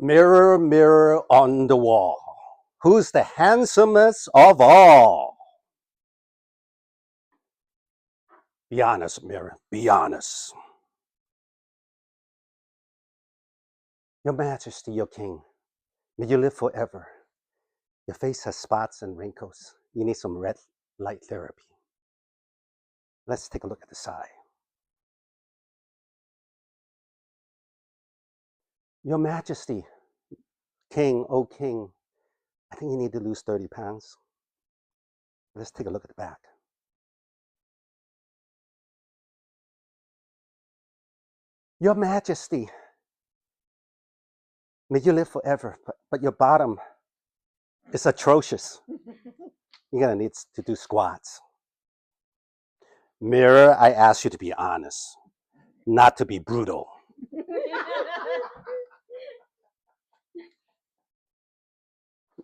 Mirror, mirror on the wall, who's the handsomest of all? Be honest, mirror, be honest. Your Majesty, your King, may you live forever. Your face has spots and wrinkles. You need some red light therapy. Let's take a look at the side. Your Majesty, King, oh King, I think you need to lose 30 pounds. Let's take a look at the back. Your Majesty, may you live forever, but your bottom is atrocious. You're gonna need to do squats. Mirror, I ask you to be honest, not to be brutal.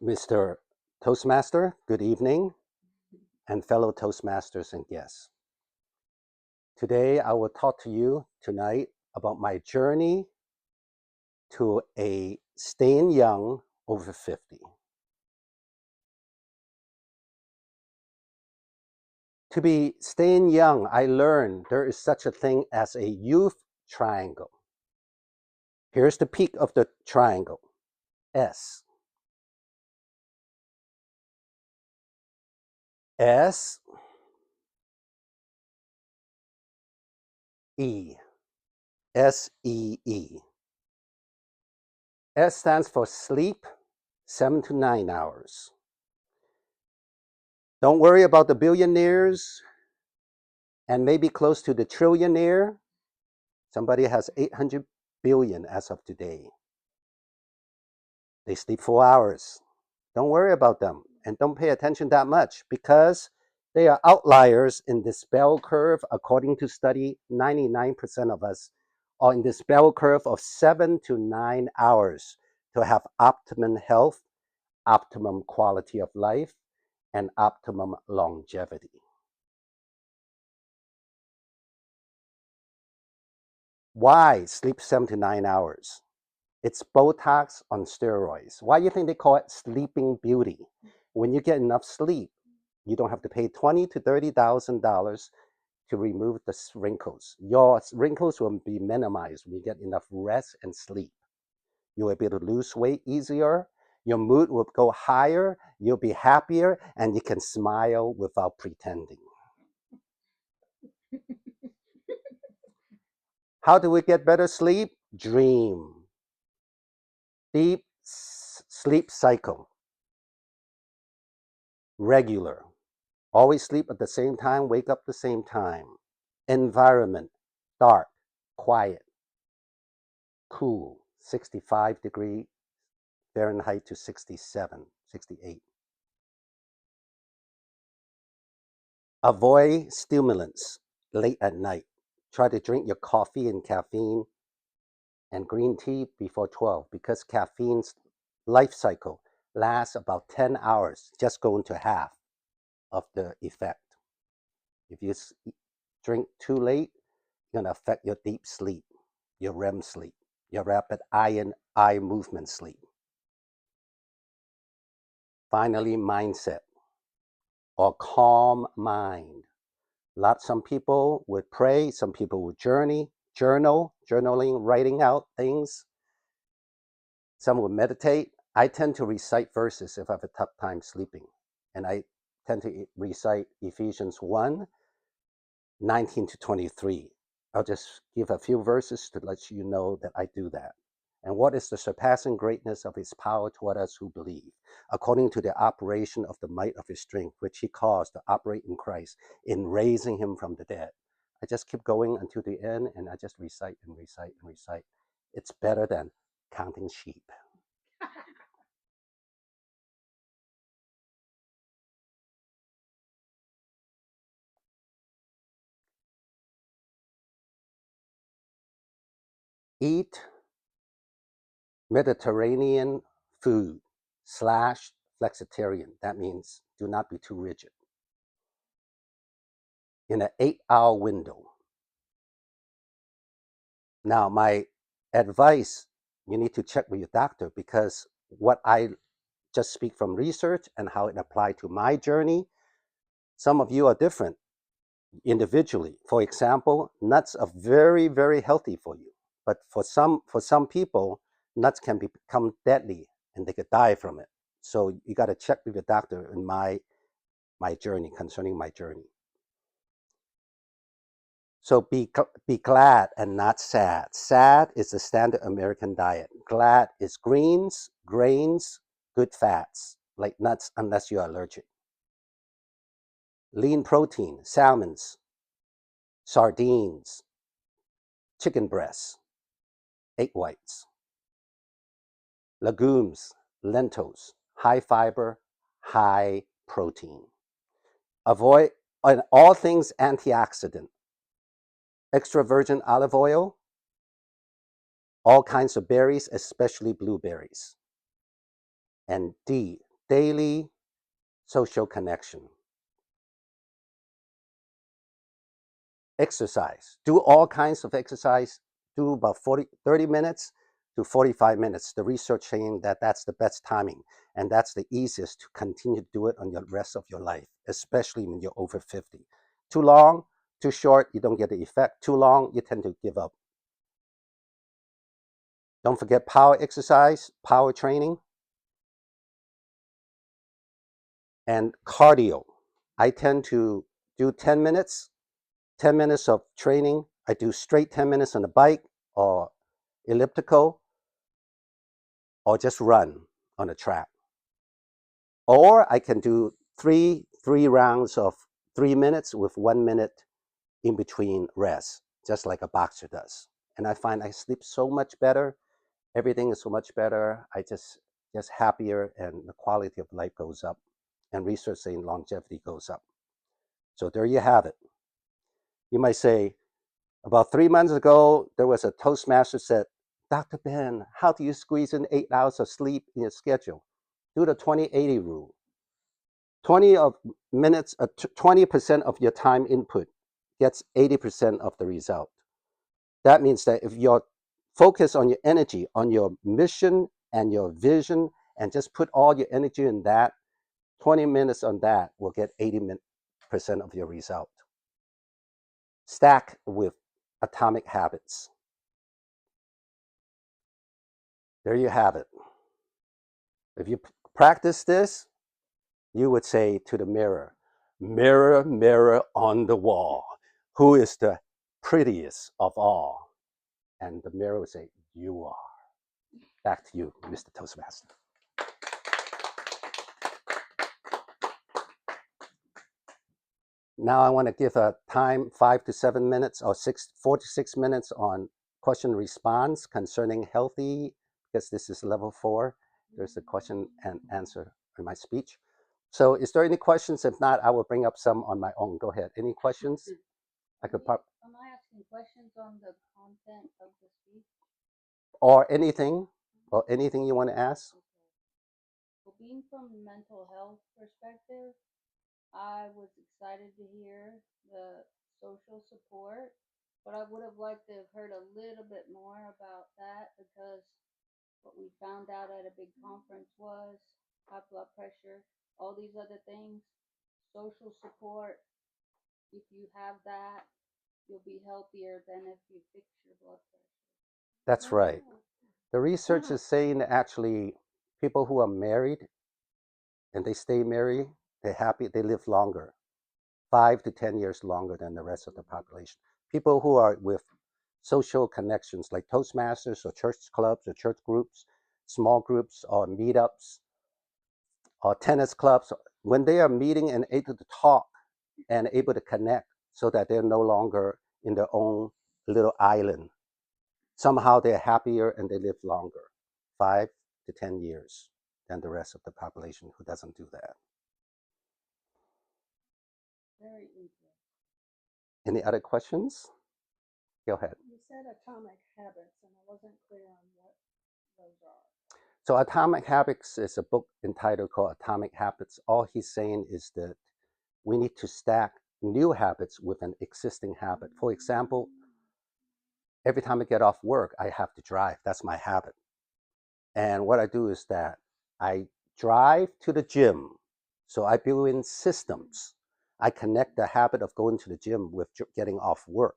Mr. Toastmaster, good evening, and fellow Toastmasters and guests. Today, I will talk to you tonight about my journey to a staying young over 50. To be staying young, I learned there is such a thing as a youth triangle. Here's the peak of the triangle, S. S, E, S-E-E. S stands for sleep, 7 to 9 hours. Don't worry about the billionaires and maybe close to the trillionaire. Somebody has 800 billion as of today. They sleep 4 hours. Don't worry about them and don't pay attention that much because they are outliers in this bell curve. According to study, 99% of us are in this bell curve of 7 to 9 hours to have optimum health, optimum quality of life, and optimum longevity. Why sleep 7 to 9 hours? It's Botox on steroids. Why do you think they call it sleeping beauty? When you get enough sleep, you don't have to pay $20,000 to $30,000 to remove the wrinkles. Your wrinkles will be minimized when you get enough rest and sleep. You'll be able to lose weight easier. Your mood will go higher. You'll be happier, and you can smile without pretending. How do we get better sleep? Dream. Deep sleep cycle. Regular. Always sleep at the same time, wake up the same time. Environment. Dark, quiet, cool. 65 Fahrenheit to 67, 68. Avoid stimulants late at night. Try to drink your coffee and caffeine and green tea before 12 because caffeine's life cycle lasts about 10 hours, just going to half of the effect. If you drink too late, it's going to affect your deep sleep, your REM sleep, your rapid eye movement sleep. Finally, mindset or calm mind. Some people would pray, some people would journaling, writing out things. Some would meditate. I tend to recite verses if I have a tough time sleeping. And I tend to recite Ephesians 1, 19 to 23. I'll just give a few verses to let you know that I do that. And what is the surpassing greatness of his power toward us who believe, according to the operation of the might of his strength, which he caused to operate in Christ in raising him from the dead. I just keep going until the end, and I just recite and recite and recite. It's better than counting sheep. Eat Mediterranean food / flexitarian. That means do not be too rigid. In an 8-hour window. Now, my advice you need to check with your doctor, because what I just speak from research and how it applied to my journey, some of you are different individually. For example, nuts are very, very healthy for you. But for some people, nuts can become deadly and they could die from it. So you got to check with your doctor in my journey, concerning my journey. So be glad and not sad. Sad is the standard American diet. Glad is greens, grains, good fats, like nuts, unless you're allergic. Lean protein, salmons, sardines, chicken breasts, egg whites. Legumes, lentils, high fiber, high protein. Avoid all things antioxidant. Extra virgin olive oil, all kinds of berries, especially blueberries. And D, daily social connection. Exercise. Do all kinds of exercise. Do about 30 minutes to 45 minutes. The research saying that that's the best timing, and that's the easiest to continue to do it on the rest of your life, especially when you're over 50. Too long, too short, you don't get the effect. Too long, you tend to give up. Don't forget power exercise, power training, and cardio. I tend to do 10 minutes of training. I do straight 10 minutes on the bike or elliptical, or just run on a track. Or I can do three rounds of 3 minutes with 1 minute in between rest, just like a boxer does. And I find I sleep so much better. Everything is so much better. I just happier, and the quality of life goes up. And research saying longevity goes up. So there you have it. You might say, about 3 months ago, there was a Toastmaster said, Dr. Ben, how do you squeeze in 8 hours of sleep in your schedule? Do the 20-80 rule. 20% of your time input gets 80% of the result. That means that if you're focused on your energy, on your mission and your vision, and just put all your energy in that, 20 minutes on that will get 80% of your result. Stack with atomic habits. There you have it. If you practice this, you would say to the mirror, mirror, mirror on the wall, who is the prettiest of all? And the mirror would say, you are. Back to you, Mr. Toastmaster. Now I want to give a time 5 to 7 minutes or 4 to 6 minutes on question response concerning healthy, because this is level 4. There's a question and answer in my speech. So is there any questions? If not, I will bring up some on my own. Go ahead. Any questions? I could pop. Am I asking questions on the content of the speech? Or anything you want to ask? Okay. Well, being from a mental health perspective, I was excited to hear the social support, but I would have liked to have heard a little bit more about that, because what we found out at a big conference was high blood pressure, all these other things, social support. If you have that, you'll be healthier than if you fix your blood pressure. That's right. The research is saying that actually people who are married and they stay married, they're happy, they live longer, 5 to 10 years longer than the rest of the population. People who are with social connections like Toastmasters or church clubs or church groups, small groups or meetups or tennis clubs, when they are meeting and able to talk and able to connect, so that they're no longer in their own little island, somehow they're happier and they live longer, 5 to 10 years than the rest of the population who doesn't do that. Very interesting. Any other questions? Go ahead. You said atomic habits, and I wasn't clear on what those are. So Atomic Habits is a book entitled called Atomic Habits. All he's saying is that we need to stack new habits with an existing habit. For example, every time I get off work, I have to drive. That's my habit. And what I do is that I drive to the gym. So I build in systems. I connect the habit of going to the gym with getting off work.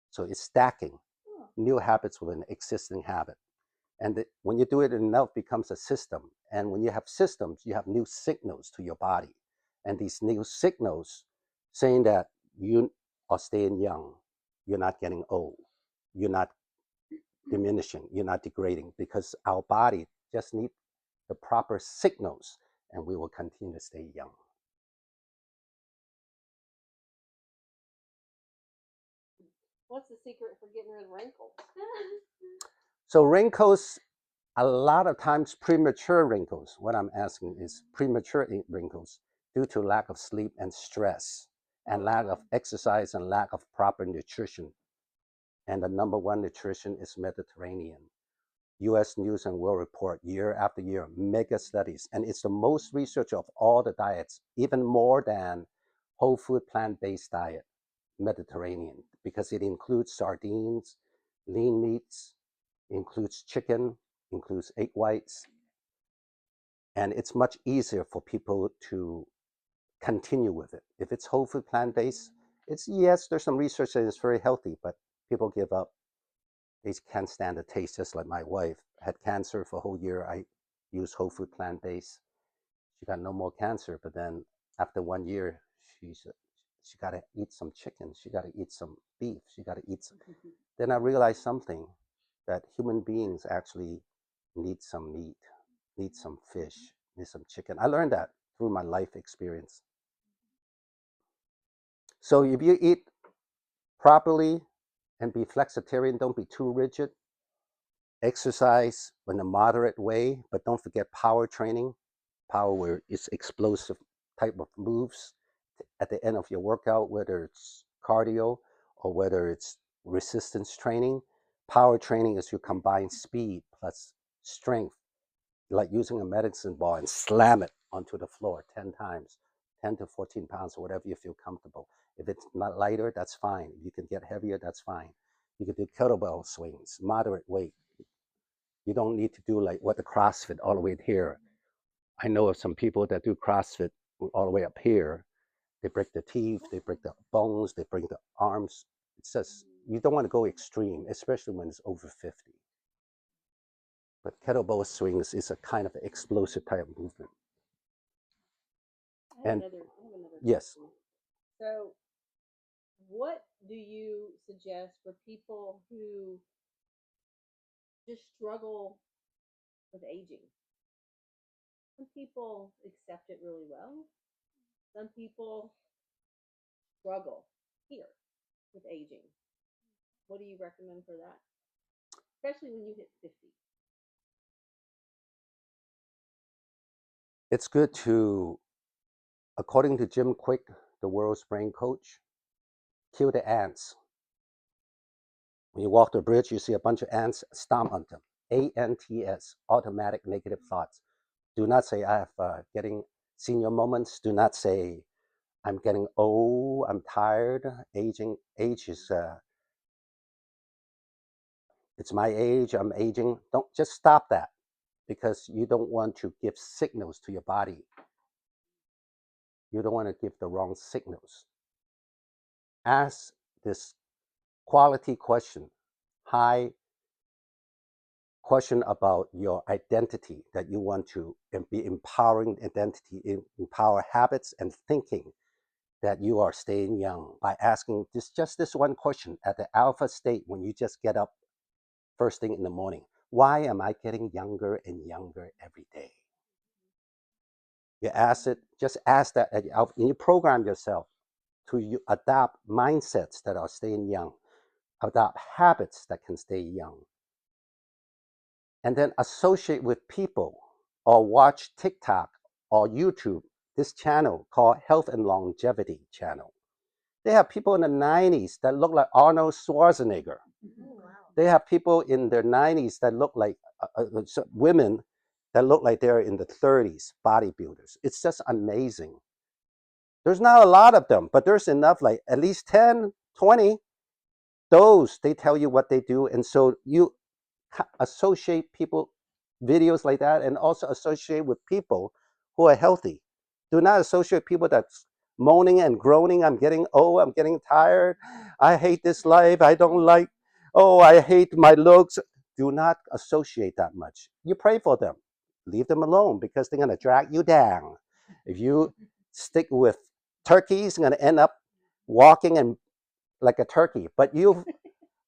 So it's stacking new habits with an existing habit. And when you do it enough, it becomes a system. And when you have systems, you have new signals to your body. And these new signals saying that you are staying young, you're not getting old, you're not diminishing, you're not degrading, because our body just need the proper signals, and we will continue to stay young. What's the secret for getting rid of wrinkles? So wrinkles, a lot of times premature wrinkles, what I'm asking is premature wrinkles due to lack of sleep and stress and lack of exercise and lack of proper nutrition. And the number one nutrition is Mediterranean. US News and World Report year after year, mega studies, and it's the most research of all the diets, even more than whole food plant-based diet, Mediterranean, because it includes sardines, lean meats, includes chicken, includes egg whites, and it's much easier for people to continue with it. If it's whole food plant-based, it's yes, there's some research that it's very healthy, but people give up. They can't stand the taste, just like my wife had cancer for a whole year. I used whole food plant-based. She got no more cancer, but then after 1 year, she got to eat some chicken. She got to eat some beef. She got to eat some. Then I realized something, that human beings actually need some meat, need some fish, need some chicken. I learned that through my life experience. So if you eat properly and be flexitarian, don't be too rigid. Exercise in a moderate way, but don't forget power training. Power where it's explosive type of moves at the end of your workout, whether it's cardio or whether it's resistance training. Power training is you combine speed plus strength, like using a medicine ball and slam it onto the floor 10 times, 10 to 14 pounds, or whatever you feel comfortable. If it's not lighter, that's fine. You can get heavier, that's fine. You can do kettlebell swings, moderate weight. You don't need to do like what the CrossFit all the way here. I know of some people that do CrossFit all the way up here. They break the teeth, they break the bones, they break the arms. It's just, you don't want to go extreme, especially when it's over 50. But kettlebell swings is a kind of explosive type of movement. I have another Yes. question. So, what do you suggest for people who just struggle with aging? Some people accept it really well. Some people struggle here with aging. What do you recommend for that? Especially when you hit 50. It's good to, according to Jim Quick, the world's brain coach, kill the ants. When you walk the bridge, you see a bunch of ants, stomp on them. ANTS, automatic negative thoughts. Do not say, I have getting senior moments. Do not say, I'm getting old, I'm tired, aging. Age is, it's my age, I'm aging. Don't just stop that, because you don't want to give signals to your body. You don't want to give the wrong signals. Ask this quality question, high question about your identity, that you want to be empowering identity, empower habits and thinking, that you are staying young by asking just this one question at the alpha state when you just get up first thing in the morning. Why am I getting younger and younger every day? You ask it, just ask that, and you program yourself to adopt mindsets that are staying young, adopt habits that can stay young, and then associate with people or watch TikTok or YouTube, this channel called Health and Longevity Channel. They have people in the 90s that look like Arnold Schwarzenegger. Oh, wow. They have people in their 90s that look like women that look like they're in the 30s, bodybuilders. It's just amazing. There's not a lot of them, but there's enough, like at least 10, 20. Those, they tell you what they do. And so you associate people videos like that, and also associate with people who are healthy. Do not associate people that's moaning and groaning. I'm getting old. I'm getting tired. I hate this life. I don't like. Oh, I hate my looks. Do not associate that much. You pray for them. Leave them alone because they're gonna drag you down. If you stick with turkeys, you're gonna end up walking and like a turkey. But you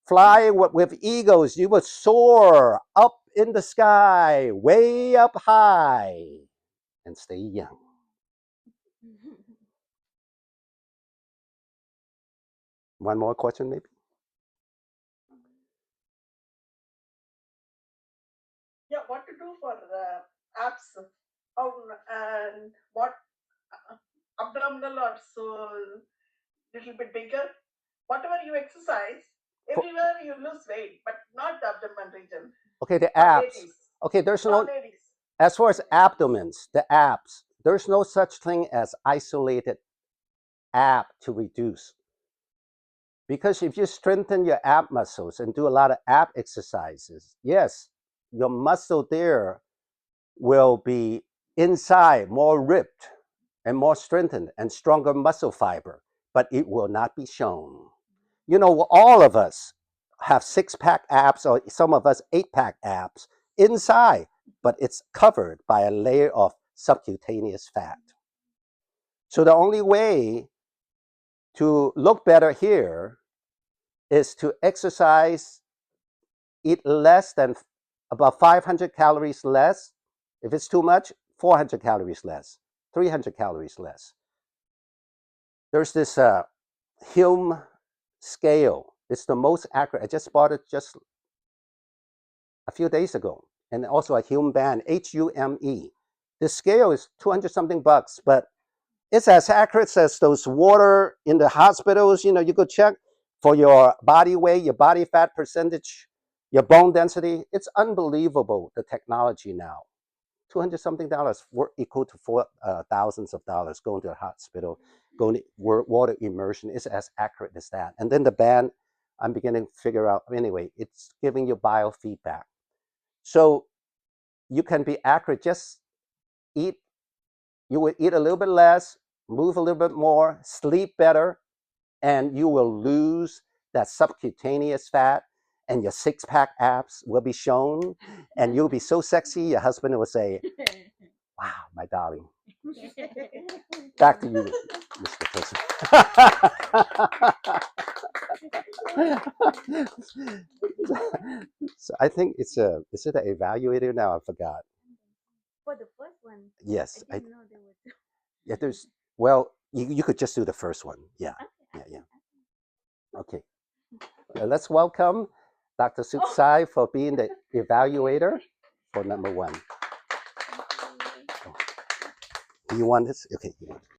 fly with eagles. You will soar up in the sky, way up high, and stay young. One more question, maybe? Yeah, what to do for abs? How and what abdominal or so little bit bigger? Whatever you exercise, everywhere you lose weight, but not the abdomen region Okay, the for abs. ladies. Okay, there's For no, ladies. as far as abdomens, the abs, there's no such thing as isolated ab to reduce. Because if you strengthen your ab muscles and do a lot of ab exercises, yes, your muscle there will be inside more ripped and more strengthened and stronger muscle fiber, but it will not be shown. You know, all of us have 6-pack abs, or some of us 8-pack abs inside, but it's covered by a layer of subcutaneous fat. So the only way to look better here is to exercise, eat less than about 500 calories less. If it's too much, 400 calories less, 300 calories less. There's this Hume scale. It's the most accurate. I just bought it just a few days ago. And also a Hume band, Hume. The scale is 200 something bucks, but it's as accurate as those water in the hospitals. You know, you could check for your body weight, your body fat percentage, your bone density. It's unbelievable, the technology now. 200 something dollars equal to thousands of dollars going to the hospital, going to water immersion is as accurate as that. And then the band, I'm beginning to figure out, anyway, it's giving you biofeedback. So you can be accurate, just eat, you will eat a little bit less, move a little bit more, sleep better, and you will lose that subcutaneous fat, and your 6-pack abs will be shown, and you'll be so sexy, your husband will say, wow, my darling. Back to you, Mr. Person. So I think is it an evaluator now? I forgot. For the first one, Yes, I didn't know there was. yeah. There's well, you could just do the first one. Yeah, yeah. Okay. Let's welcome Dr. Suk Sai for being the evaluator for number one. Do you want this? Okay.